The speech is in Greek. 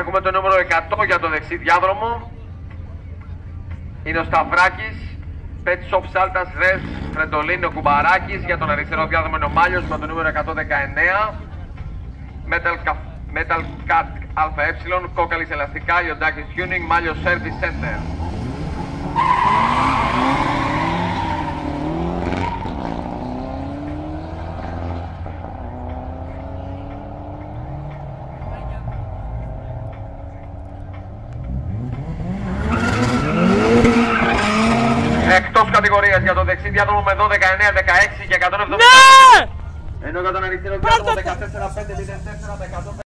Έχουμε το νούμερο 100 για το δεξί διάδρομο. Είναι ο Σταυράκης. Pet Shop Saltas Res Φρεντολίνο Κουμπαράκης. Για τον αριστερό διάδρομο είναι ο Μάλιος με το νούμερο 119. Metal Cut ΑΕ, Κόκαλης Ελαστικά, Λιοντάκης Tuning, Μάλιος Service Center. Εκτός κατηγορίας για το δεξί διάδρομο με 12, 9, 16 και 170. Ναι! Ενώ για τον αριστερό διάδρομο 14, 5, 04, 100.